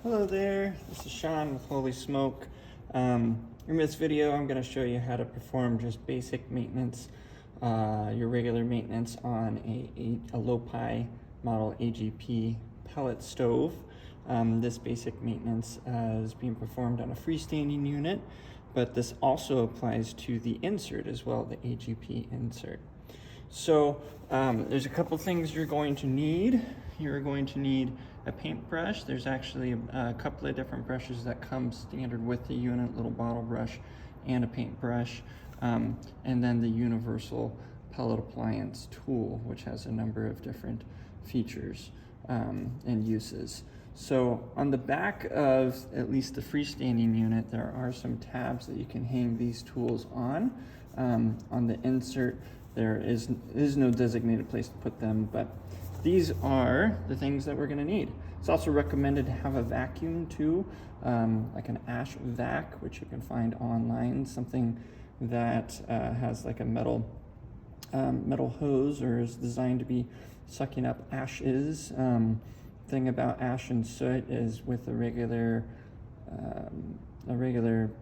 Hello there, this is Sean with Holy Smoke. In this video I'm going to show you how to perform just basic maintenance, your regular maintenance on a Lopi model AGP pellet stove. This basic maintenance is being performed on a freestanding unit, but this also applies to the insert as well, the AGP insert. So there's a couple things you're going to need. You're going to need a paintbrush. There's actually a couple of different brushes that come standard with the unit, little bottle brush and a paintbrush, and then the universal pellet appliance tool, which has a number of different features and uses. So on the back of at least the freestanding unit, there are some tabs that you can hang these tools on. On the insert, there is no designated place to put them, but these are the things that we're going to need. It's also recommended to have a vacuum too, like an ash vac, which you can find online, something that has like a metal hose or is designed to be sucking up ashes. Thing about ash and soot is with a regular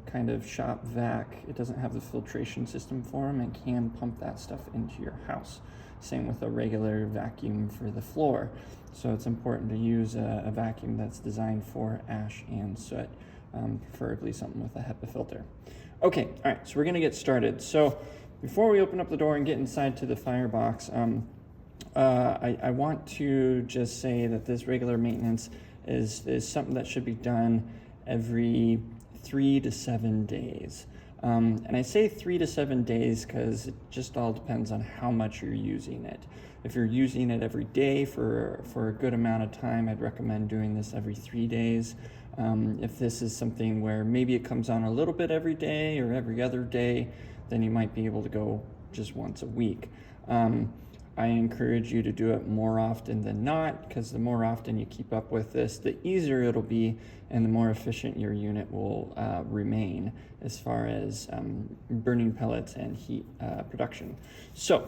kind of shop vac, it doesn't have the filtration system for them and can pump that stuff into your house. Same with a regular vacuum for the floor. So it's important to use a vacuum that's designed for ash and soot, preferably something with a HEPA filter. Okay, all right, so we're gonna get started. So before we open up the door and get inside to the Firebox, I want to just say that this regular maintenance is something that should be done every 3 to 7 days. And I say 3 to 7 days because it just all depends on how much you're using it. If you're using it every day for a good amount of time, I'd recommend doing this every 3 days. If this is something where maybe it comes on a little bit every day or every other day, then you might be able to go just once a week. I encourage you to do it more often than not, because the more often you keep up with this, the easier it'll be and the more efficient your unit will remain as far as burning pellets and heat production. So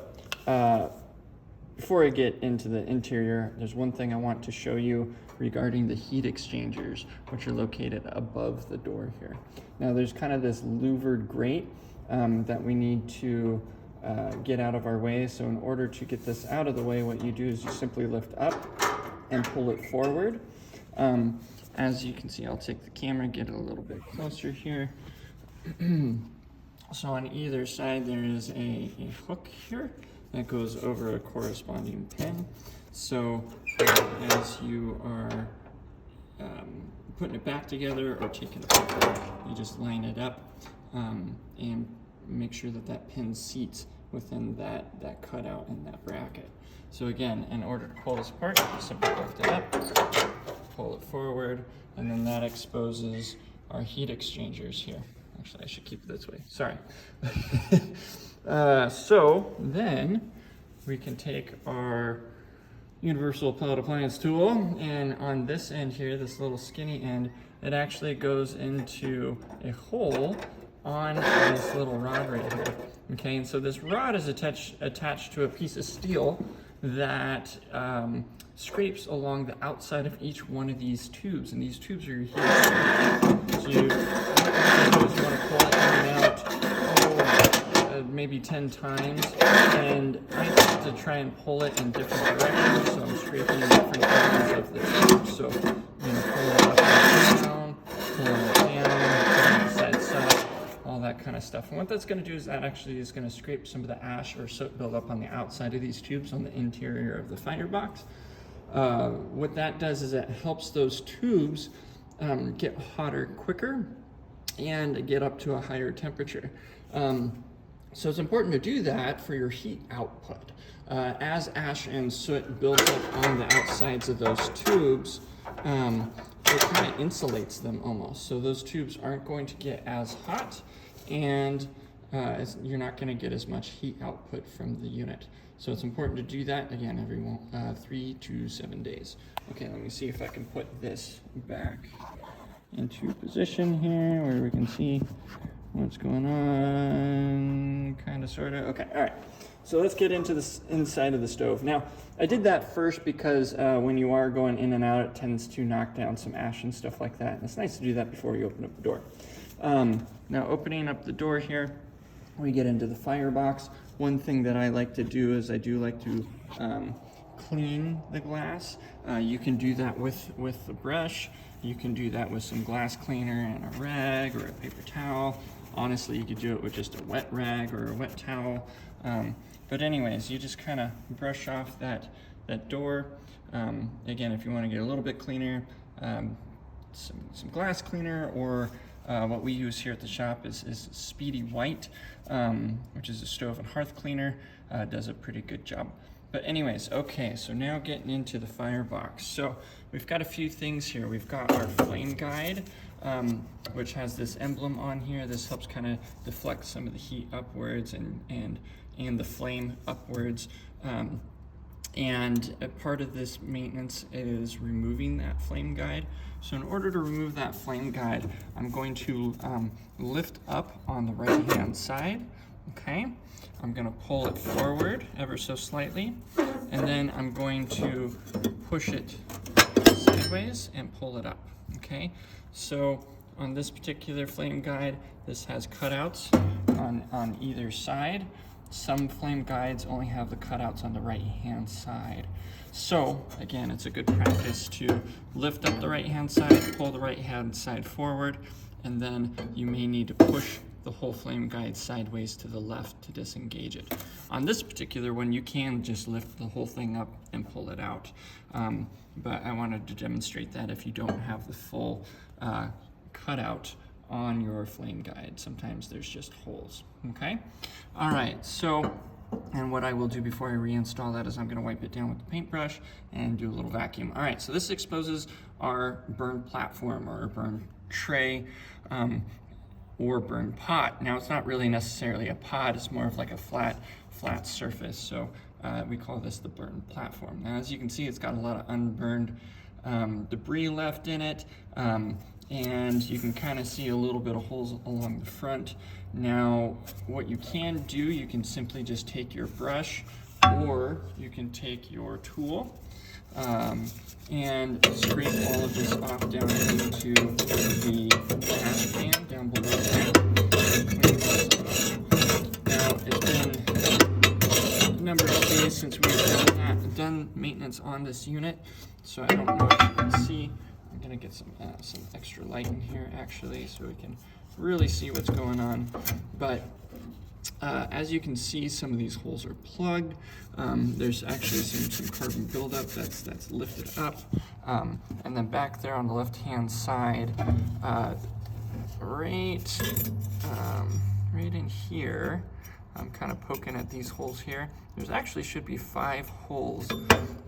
before I get into the interior, there's one thing I want to show you regarding the heat exchangers, which are located above the door here. Now there's kind of this louvered grate that we need to get out of our way. So in order to get this out of the way, what you do is you simply lift up and pull it forward. As you can see, I'll take the camera, get it a little bit closer here. So on either side, there is a hook here that goes over a corresponding pin. So as you are putting it back together or taking it apart, you just line it up and make sure that that pin seats within that cutout in that bracket. So again, in order to pull this apart, you simply lift it up, pull it forward, and then that exposes our heat exchangers here. Actually, I should keep it this way, sorry. So then we can take our universal pellet appliance tool, and on this end here, this little skinny end, it actually goes into a hole on this little rod right here. Okay, and so this rod is attached to a piece of steel that scrapes along the outside of each one of these tubes, and these tubes are here. So you want to pull it in and out maybe 10 times, and I like to try and pull it in different directions, so I'm scraping in different areas of the tube. So pull it up and down, pulling it down, side side, all that kind of stuff. And what that's going to do is that actually is going to scrape some of the ash or soot buildup on the outside of these tubes on the interior of the Firebox. What that does is it helps those tubes get hotter quicker and get up to a higher temperature. So it's important to do that for your heat output. As ash and soot builds up on the outsides of those tubes, it kind of insulates them almost. So those tubes aren't going to get as hot, and you're not going to get as much heat output from the unit. So it's important to do that, again, every 3 to 7 days. Okay, let me see if I can put this back into position here where we can see what's going on, kind of, sort of. Okay, all right. So let's get into this inside of the stove. Now, I did that first because when you are going in and out, it tends to knock down some ash and stuff like that. And it's nice to do that before you open up the door. Now, opening up the door here, we get into the firebox. One thing that I like to do is I do like to clean the glass. You can do that with the brush. You can do that with some glass cleaner and a rag or a paper towel. Honestly, you could do it with just a wet rag or a wet towel. But anyways, you just kind of brush off that door. Again, if you want to get a little bit cleaner, some glass cleaner, or what we use here at the shop is Speedy White, which is a stove and hearth cleaner. Does a pretty good job. But anyways, okay, so now getting into the firebox. So we've got a few things here. We've got our flame guide, which has this emblem on here. This helps kind of deflect some of the heat upwards and the flame upwards. And a part of this maintenance is removing that flame guide. So in order to remove that flame guide, I'm going to lift up on the right-hand side, okay? I'm gonna pull it forward ever so slightly, and then I'm going to push it sideways and pull it up, okay? So on this particular flame guide, this has cutouts on either side. Some flame guides only have the cutouts on the right-hand side. So again, it's a good practice to lift up the right-hand side, pull the right-hand side forward, and then you may need to push the whole flame guide sideways to the left to disengage it. On this particular one, you can just lift the whole thing up and pull it out. But I wanted to demonstrate that if you don't have the full cutout on your flame guide. Sometimes there's just holes, okay? All right, so, and what I will do before I reinstall that is I'm gonna wipe it down with the paintbrush and do a little vacuum. All right, so this exposes our burn platform or burn tray, or burn pot. Now it's not really necessarily a pot, it's more of like a flat surface. So we call this the burn platform. Now as you can see, it's got a lot of unburned debris left in it. And you can kind of see a little bit of holes along the front. Now what you can do, you can simply just take your brush, or you can take your tool and scrape all of this off down into the trash can down below there. Now, it's been a number of days since we've done maintenance on this unit, so I don't know if you can see. I'm gonna get some extra light in here actually, so we can really see what's going on. But as you can see, some of these holes are plugged. There's actually some carbon buildup that's lifted up. And then back there on the left-hand side, right in here, I'm kind of poking at these holes here. There's actually should be 5 holes,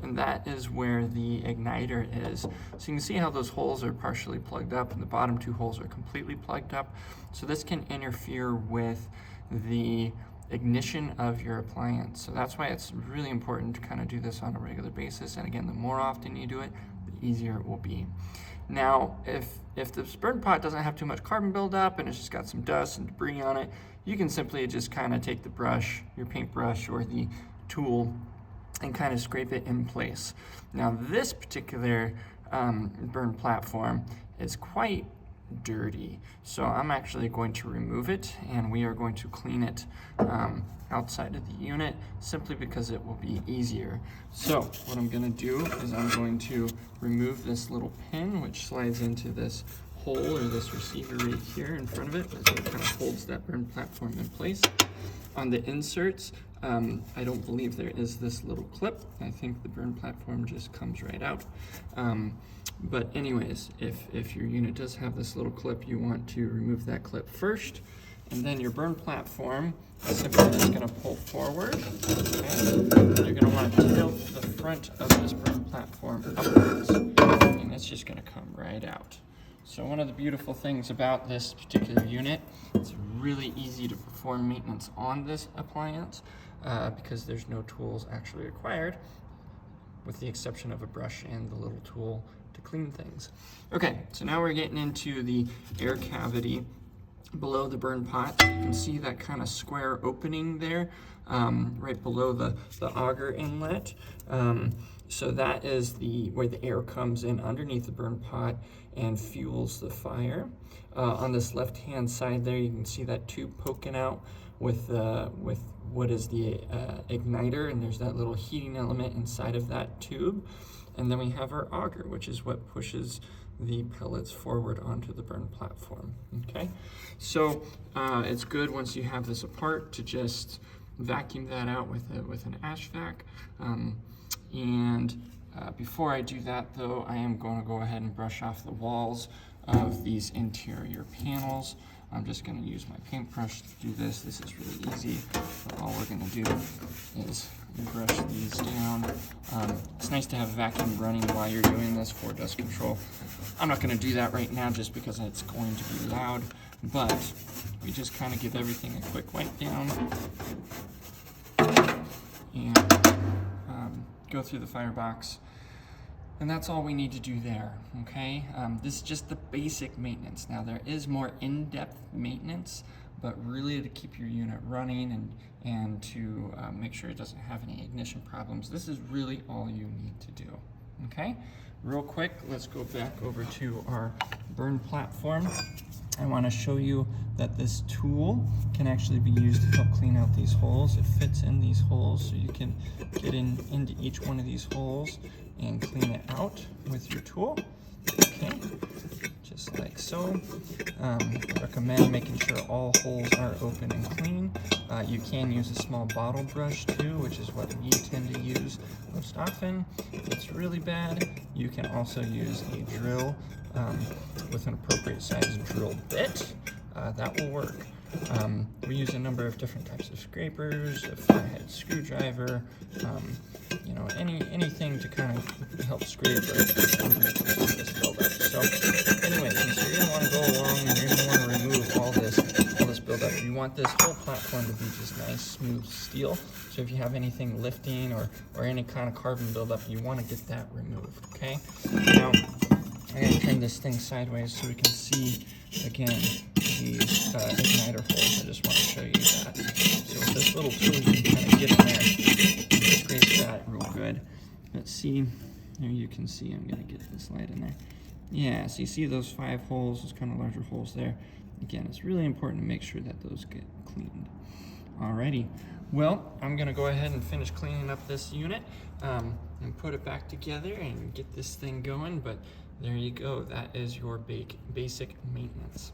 and that is where the igniter is. So you can see how those holes are partially plugged up, and the bottom 2 holes are completely plugged up. So this can interfere with the ignition of your appliance. So that's why it's really important to kind of do this on a regular basis. And again, the more often you do it, the easier it will be. Now, if this burn pot doesn't have too much carbon buildup and it's just got some dust and debris on it, you can simply just kind of take the brush, your paintbrush or the tool, and kind of scrape it in place. Now, this particular burn platform is quite dirty, so I'm actually going to remove it, and we are going to clean it outside of the unit, simply because it will be easier. So what I'm going to do is I'm going to remove this little pin which slides into this hole or this receiver right here in front of it. It kind of holds that burn platform in place. On the inserts, I don't believe there is this little clip. I think the burn platform just comes right out. But anyways, if your unit does have this little clip, you want to remove that clip first, and then your burn platform is simply just going to pull forward. Okay? You're going to want to tilt the front of this burn platform upwards, and it's just going to come right out. So one of the beautiful things about this particular unit, it's really easy to perform maintenance on this appliance because there's no tools actually required, with the exception of a brush and the little tool to clean things. Okay, so now we're getting into the air cavity below the burn pot. You can see that kind of square opening there, right below the auger inlet. So that is where the air comes in underneath the burn pot and fuels the fire. On this left-hand side there, you can see that tube poking out with what is the igniter, and there's that little heating element inside of that tube. And then we have our auger, which is what pushes the pellets forward onto the burn platform. Okay, so it's good once you have this apart to just vacuum that out with an ash vac. Before I do that though, I am going to go ahead and brush off the walls of these interior panels. I'm just going to use my paintbrush to do this. This is really easy. All we're going to do is brush these down. It's nice to have a vacuum running while you're doing this for dust control. I'm not going to do that right now just because it's going to be loud, but we just kind of give everything a quick wipe down and go through the Firebox. And that's all we need to do there, okay? This is just the basic maintenance. Now there is more in-depth maintenance, but really to keep your unit running and to make sure it doesn't have any ignition problems, this is really all you need to do, okay? Real quick, let's go back over to our burn platform. I want to show you that this tool can actually be used to help clean out these holes. It fits in these holes, so you can get into each one of these holes and clean it out with your tool. Okay, just like so. Recommend making sure all holes are open and clean. You can use a small bottle brush too, which is what we tend to use most often. If it's really bad, you can also use a drill with an appropriate size drill bit. That will work. We use a number of different types of scrapers, a flathead screwdriver, you know, anything to kind of help scrape this buildup. So anyways, so you're going to want to go along and you're going to want to remove all this buildup. You want this whole platform to be just nice, smooth steel. So if you have anything lifting or any kind of carbon buildup, you want to get that removed, okay? Now, I'm going to turn this thing sideways so we can see, again, these igniter holes. I just want to show you that. So with this little tool, you can kind of get in there and scrape that real good. Let's see. There you can see. I'm going to get this light in there. Yeah, so you see those 5 holes, those kind of larger holes there. Again, it's really important to make sure that those get cleaned. Alrighty. Well, I'm going to go ahead and finish cleaning up this unit and put it back together and get this thing going. But there you go. That is your basic maintenance.